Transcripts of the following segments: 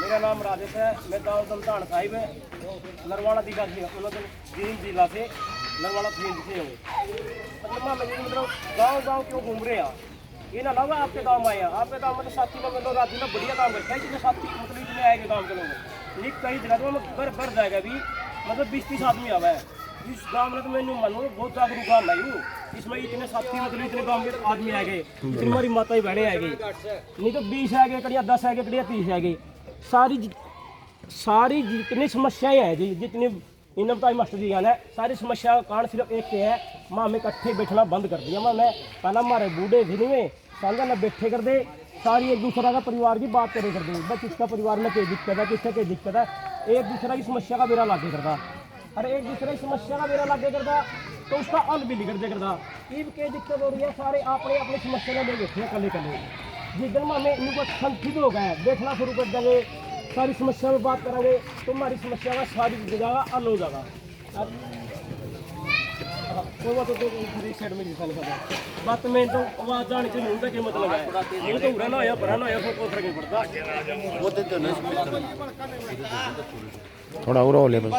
मेरा नाम राजेश है। मैं गाँव दमतान साहिब है, नरवाड़ा जिला से नरवाड़ा फील्ड से हूँ। मतलब गाँव क्यों घूम रहे हैं? ये ना लगा आपके गाँव में आया, आपके गाँव में तो साथी में मतलब रात में बढ़िया काम करते हैं। जितने साथी मतलब इतने आएंगे गाँव के लोग, लेकिन कई जगह तो घर भर जाएगा भी, मतलब 20-30 आदमी आवा है इस गाँव में। तो मैं मानू बहुत जागरूक गाँव है यू, इसमें इतने साथी मतलब इतने गाँव के आदमी आ गए, इतनी हमारी माता ही बहने आ गई, नहीं तो 20 आ गए, कड़िया 10 आ गए, कड़िया 30 आ गई। सारी जितनी समस्याएं हैं जी, जितनी इन बताई मास्टर जी है, सारी समस्या का कारण सिर्फ एक है, माँ में इकट्ठे बैठना बंद कर दिया। मैं पहला हमारे बूढ़े दिन में संगा न बैठे कर दे, सारी एक दूसरा का परिवार की बात करे कर दे, बस किसका परिवार में क्या दिक्कत है, किसका क्या दिक्कत है, एक दूसरा की समस्या का बेरा लागे करता। अरे एक दूसरे की समस्या का बेरा लागे करता तो उसका हल भी निकल जाए करता। ईब के दिक्कत हो रही है, सारे अपने अपनी समस्या में बैठे हैं कले कले। जिस दिन हमें इनको संतुलित हो गए, बैठना शुरू कर देंगे, सारी समस्या में बात करेंगे तो हमारी समस्या का सारी जगह हल हो जाएगा। कोई बात साइड में बात में तो आवाज जाने से नहीं क्या मतलब है, नहीं तो उड़ना या भराना या कोई फर्क नहीं पड़ता। थोड़ा और हो ले बस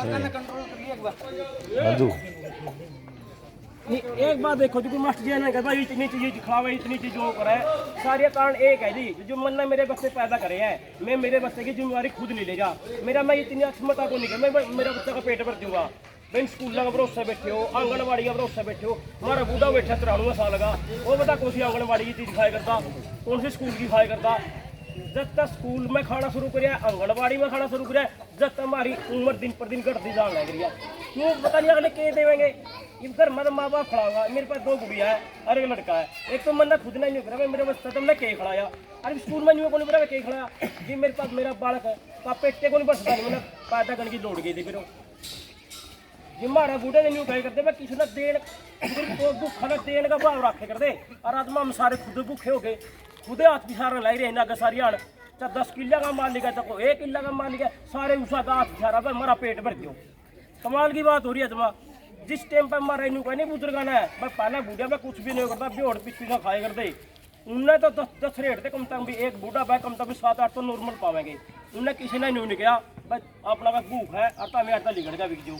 मंजू। एक बात देखो जो मास्टर जी ने कहा इतनी चीज खिलावे, इतनी चीज जो करे, सारे कारण एक है जी, जो मन ने मेरे बच्चे पैदा करे हैं, मैं मेरे बच्चे की जिम्मेवारी खुद नहीं ले जा। मैं इतनी क्षमता को नहीं कर, मैं मेरा बच्चा का पेट भर दूंगा। मैं स्कूलों का भरोसा बैठे हो, आंगनबाड़ी का भरोसा बैठे हो, हमारा बूढ़ा बैठा 93 साल का, वो बता कौन सी आंगनबाड़ी की चीज खाया करता, कौन सी स्कूल की खाया करता। जब तक स्कूल में खाना शुरू करिया, आंगनबाड़ी में खाना शुरू करिया, जब तक हमारी उम्र दिन पर दिन घटती जान लग रही है। क्यों पता नहीं अगले के देंगे। इधर मतलब माँ बाप खड़ाऊंगा, मेरे पास 2 गुड़िया है और एक लड़का है। एक तो मन खुद नहीं करा, मेरे बच्चा तो मैं के खड़ाया, अरे स्कूल में नहीं को नहीं के खड़ाया जी। मेरे पास मेरा बालक है, पेटे को नहीं बसता नहीं, मैंने पैदा करने की दौड़ गई थी। फिर जी हमारा बूढ़े ने न्यू कहे करते मैं किसी ने देन भूखा ने देन का भाव रखे करते, और आत्मा हम सारे खुद भूखे हो गए, खुदे हाथ पिछारा लाई रहे ना सारी आड़। चाहे 10 किला का मालिक है, तो 1 किला का मालिक है, सारे उषा का हाथ पिछारा पर हमारा पेट भर दो। कमाल की बात हो रही है जमा। जिस टाइम पर हमारा इनू कहीं नहीं बुजुर्गाना है, मैं पहले बूढ़ा में कुछ भी नहीं करता, बेहोड़ पिछली ना खाए करते। उनने तो 10 रेट थे कम तक भी, एक बूढ़ा बैग कम तक भी 7-8 तो नॉर्मल पावेंगे। उनने किसी ने नहीं किया बस अपना बस भूख है आता में आता लिगड़ गया बिक जो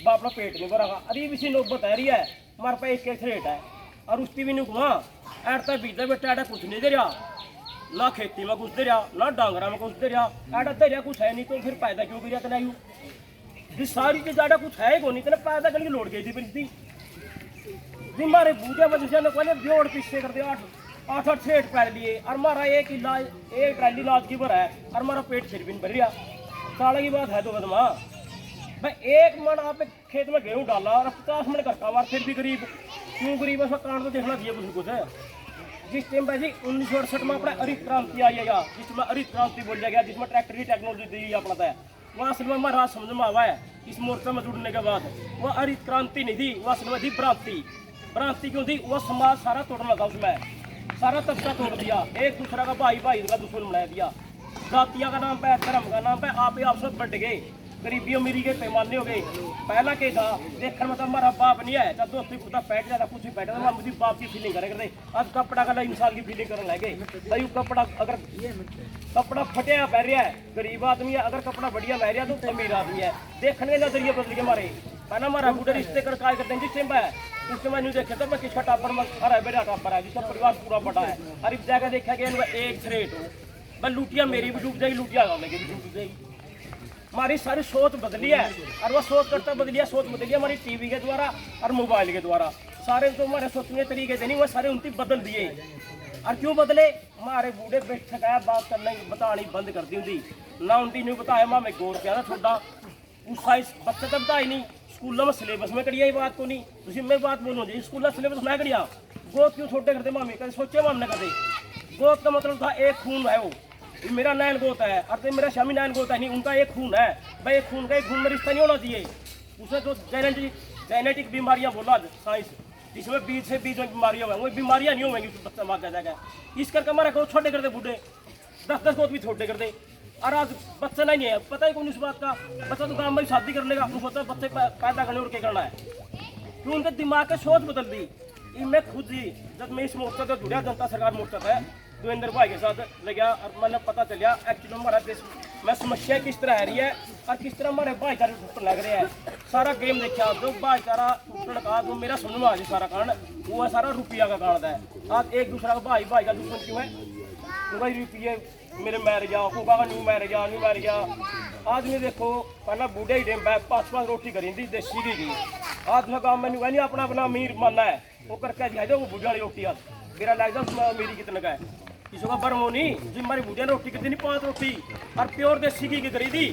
बा अपना पेट नहीं भरा। अरे इसी नौबत है रही है, हमारे पास एक रेट है और उसकी भी नहीं घुमा ऐडता बीजता बेटा ऐडा कुछ नहीं दे रहा, ना खेती में कुछ दे रहा, ना डांगरा में कुछ दे रहा, ऐडा दे रहा कुछ है नहीं, तो फिर पैदा क्यों कर रहा यू जी। सारी चीज ऐडा कुछ है को नहीं, तेने पैदा करके लौट गई थी फिर जी। हमारे बूढ़े वजह ने पहले ब्योड़ पीछे कर दिया, 8-8 सेठ पैर लिए, और हमारा एक ट्रैली लाज की भर है, और हमारा पेट फिर भी नहीं भर रहा। साल की बात है तो बदमा भाई, 1 मन आप खेत में गेहूँ डाला और 50 मन करता हुआ, फिर भी गरीब क्यों गरीब है, उसका कारण तो देखना चाहिए कुछ है। जिस टाइम भाई जी 1968 में अपना हरित क्रांति आई है, जिसमें हरित क्रांति बोला गया, जिसमें ट्रैक्टर की टेक्नोलॉजी दी अपना है, वहाँ असल में हमारा समझ में आवा है इस मोर्चा में जुड़ने के बाद। वह हरित क्रांति नहीं थी, वह असल में थी भ्रांति। भ्रांति क्यों थी? वह समाज सारा तोड़ना था, उसमें सारा तबका तोड़ दिया, एक दूसरा का भाई का दुश्मन बना दिया, जातियों का नाम पे, धर्म का नाम पे आप ही आपसे बढ़ गए, गरीबी अमीरी के पैमाने हो गए। पहला क्या था देखने में तो हमारा बाप नहीं है, जब दोस्ती खुदा बैठ जाता कुछ भी बैठा था, मुझे बाप की फीलिंग करे करते। अब कपड़ा का इंसान की फीलिंग करने लगे भाई। कपड़ा अगर कपड़ा फटिया पह रहा है गरीब आदमी है, अगर कपड़ा बढ़िया पह रहा है तो अमीर आदमी है। देखने का नजरिया बदल गया हमारे। पहला हमारा बूढ़े रिश्ते कर काय करते हैं जिस टाइम है, उस समय नहीं देखे तो मैं किसका टापर में हरा बेटा टापर है, जिसका परिवार पूरा बड़ा है। और इस जगह देखा गया एक रेट हो बस, लुटिया मेरी भी डूब जाएगी, लुटिया गाँव की डूब जाएगी। हमारी सारी सोच बदली है, और वह सोच करता बदली है, सोच बदली है हमारी टीवी के द्वारा और मोबाइल के द्वारा। सारे जो हमारे सोचने तरीके थे नहीं, वह सारे उनकी बदल दिए। और क्यों बदले? हमारे बूढ़े बैठ गया बात करने बतानी बंद कर दी थी ना, उनकी नहीं बताया मैं गौर किया ना छोड़ा उसका इस बच्चे तक बताई नहीं। स्कूलों में सिलेबस में करिया ये बात को नहीं, तुझे मैं बात बोलूँ जी, स्कूल सिलेबस में करिया गोद क्यों छोटे करते मामी, कभी सोचे मामने करते। गोद का मतलब था एक खून है, वो मेरा नैन गोत है और मेरा शामी नैन गोत है नहीं, उनका एक खून है भाई। एक खून में रिश्ता नहीं होना चाहिए। उसे जो जेनेटिक बीमारियां बोला साइंस, जिसमें बीज से बीज में बीमारियां हुआ, वो बीमारियां नहीं होंगी बच्चा मार जाएगा। इस करके हमारे को छोटे कर दे बूढ़े, 10-10 गोद भी छोटे कर दे। और आज बच्चा नहीं है, पता ही कौन इस बात का। बच्चा तो गाँव में शादी कर लेगा, उसको पता बच्चे पैदा करने और क्या करना है, क्यों उनके दिमाग की सोच बदल दी। मैं खुद ही जब मैं इस मोर्चा से जुड़ा जनता सरकार मोर्चा था, देवेंद्र भाई के साथ लगा और मैंने पता चलिया एक्चुअली हमारा देश में समस्या किस तरह आ रही है और किस तरह हमारे भाईचारे टूटने लग रहे हैं। सारा गेम देखा जो भाईचारा टूटने का जो मेरा सुनने में आज सारा कारण वो है सारा रुपया का कारण है। आज एक दूसरा का भाई भाई का दुश्मन क्यों है? तो भाई रुपये मेरे मैर गया को कहा न्यू मैर गया आदमी देखो पहला बूढ़े ही डेम 5-5 रोटी करी थी देसी की आज में काम मैंने नहीं अपना अपना अमीर मानना है वो करके दिखा दो वो बूढ़े वाली रोटी आज मेरा लग जाए उसमें अमीरी कितने का है किसी का बर्म होनी जी हमारी बूढ़िया ने रोटी कितनी 5 रोटी और प्योर देसी घी की करी थी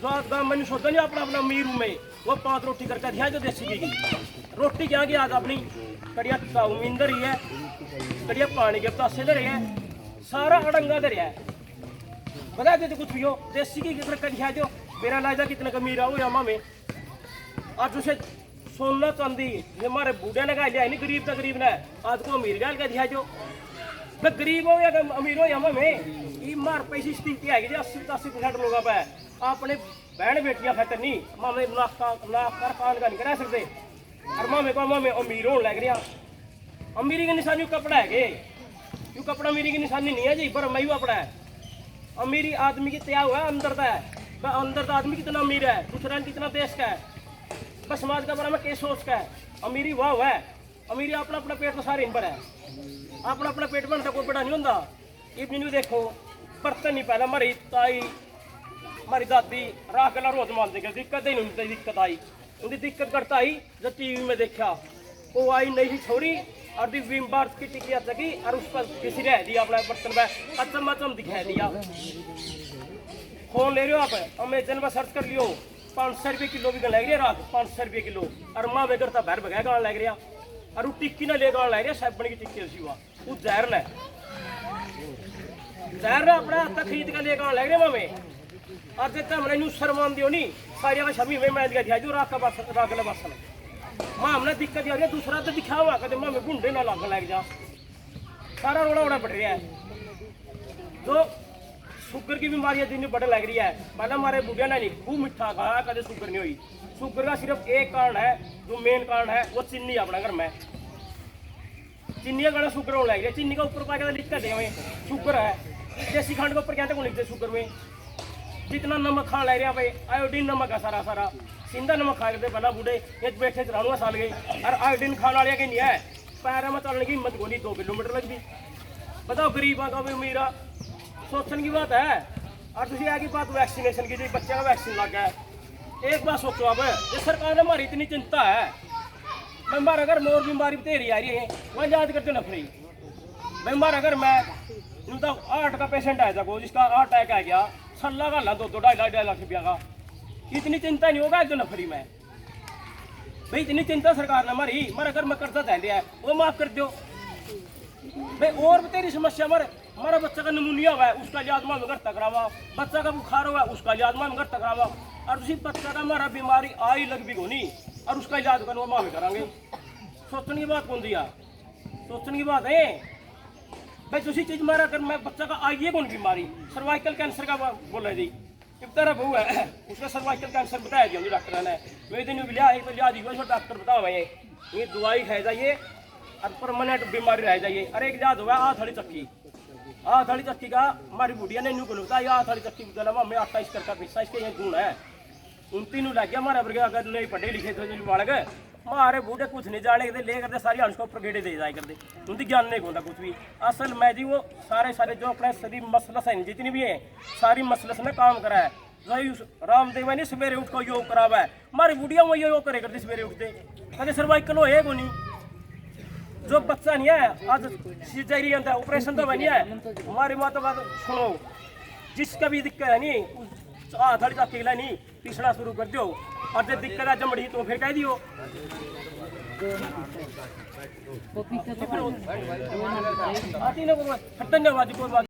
जो आज काम मैंने सोचा नहीं अपना अपना अमीर में वो 5 रोटी करके दिखा जो देसी घी की रोटी क्या की आज अपनी कड़िया चाउमीन धरी है कड़िया पानी के पतासे धरे है सारा अड़ंगा धरिया है बता देते कुछ भी हो देसी घी करके दिखा दो मेरा लाजा कितना का अमीर हो यामा में आज उसे सोना चांदी ये हमारे बूढ़े ने लिया नहीं गरीब का गरीब ने आज को अमीर गाल का दिखा जो मैं गरीब हो या अमीर हो यामा में ये मार पैसी स्थिति आएगी 80-85% लोगों पे अपने बहन बेटियां खतर नहीं मामे नाक कान का नहीं करा सकते और मामे को मामे अमीर होने लग रहा अमीरी की निशानी कपड़ा है यू कपड़ा अमीरी की निशानी नहीं है जी पर मैं अपना है अमीरी आदमी की तैयार हुआ है अंदर का है अंदर का आदमी कितना अमीर है दूसरा कितना देश का है बस समाज का बारे में क्या सोच का है अमीरी वाह हुआ है अमीरी अपना अपना पेट तो सारे इन पर है अपना अपना पेट बनता कोई बड़ा नहीं होता इतनी देखो बर्तन नहीं पहला हमारी ताई हमारी दादी राह गला रोज मानते गए दिक्कत ही नहीं दिक्कत आई उनकी दिक्कत करता आई जब टीवी में देखा वो आई नहीं छोरी और दी विम बार की टिकिया लगी और उस पर किसी ने दिया अपना बर्तन में अचम दिखा दिया फोन ले रहे हो आप अमेजन पर सर्च कर लियो 500 रुपये किलो भी लग रही रात 500 रुपये किलो और माँ बेगर तो बहर बगैर गान लग रहा और वो टिक्की ना ले गान लग रहा सैबन की टिक्की ऐसी हुआ वो जहर ने अपना हाथ खरीद कर ले गान लग रहे मामे और जब हमने न्यूज शर्मान दियो नहीं सारी का शमी में मैं दिया जो राख का बस राख का बस माँ हमने दिक्कत आ रही है दूसरा तो दिखा हुआ कहते मामे गुंडे ना लाग लग जा सारा रोड़ा उड़ा पड़ रहा है तो शुगर की बीमारियां दिन बढ़ने लग रही है पहले हमारे बुढ़िया ने नहीं खूब मिठा खाया कभी शुगर नहीं हुई शुगर का सिर्फ एक कारण है जो मेन कारण है वो चीनी अपना घर में चीनी का कारण शुगर होने लग रही है चीनी का ऊपर पा के लिख कर देंगे शुगर है देसी खंड के ऊपर कहते हैं लिखते शुगर में जितना नमक खाने लग रहे हैं भाई आयोडीन नमक है सारा सिंधा नमक खा लेते पहला बूढ़े एक बैठे चलाना साल गए और आयोडीन खाने वाले की नहीं है पैर में चलने की हिम्मत को नहीं 2 किलोमीटर लगती बताओ गरीबों का भी अमीरा सोचने की बात है और दूसरी आगे बात वैक्सीनेशन की बच्चे का वैक्सीन लग गया है एक बात सोचो अब ये सरकार ने हमारी इतनी चिंता है हमारा अगर मोर बीमारी तेरी आ रही है वह याद करते नफरी हमारा अगर मैं तो 8 का पेशेंट आया था जिसका हार्ट अटैक आ गया सल्ला का ला 2-2.5 लाख रुपया का इतनी चिंता नहीं होगा जो नफरी में भाई इतनी चिंता सरकार ने हमारी हमारा अगर मैं कर्जा दे लिया है वो माफ कर दो भाई और भी तेरी समस्या हमारा बच्चा का नमूनिया हुआ है उसका इलाज में घर तकरावा बच्चा का बुखार हुआ है उसका इलाज में घर तकरावा और उसी बच्चा का हमारा बीमारी आई लग भी होनी और उसका इलाज करना माँ करांगे सोचने की बात कौन दिया सोचने की बात है भाई दूसरी चीज हमारा अगर मैं बच्चा का आई है कौन बीमारी सर्वाइकल कैंसर का बोला जी इतना बहू है उसका सर्वाइकल कैंसर बताया दिया डॉक्टर ने मेरे दिन लिया एक तो लिया दी डॉक्टर बताओ भाई ये दवाई खाई जाइए और परमानेंट बीमारी रह जाइए अरे एक याद हुआ थड़ी चक्की का हमारी बुढ़िया ने न्यू बोलता है थड़ी चक्की मैं 28 कर पैसा इसके ये गुण है 29 लग गया हमारे वर्ग अगर नहीं पढ़े लिखे थे बालक हमारे बूढ़े कुछ नहीं जाने के ले करते सारी हंस को ऊपर गेड़े दे जाए करते उनकी ज्ञान नहीं होता कुछ भी असल मैं जी वो सारे जो अपने शरीर मसलस है जितनी भी है सारी मसलस में काम करा है वही रामदेव ने सवेरे उठ को योग करावा है हमारी बुढ़िया वो योग करे करती सवेरे उठते कभी सर्वाइकल हो को नहीं जो बच्चा नहीं है आज सीजरियन था ऑपरेशन तो नहीं है हमारी माता बात सुनो जिसका भी दिक्कत है नहीं थोड़ी सा अकेला नहीं तीसरा शुरू कर दो और जब दिक्कत आ जमड़ी तो फिर कह दियो धन्यवाद।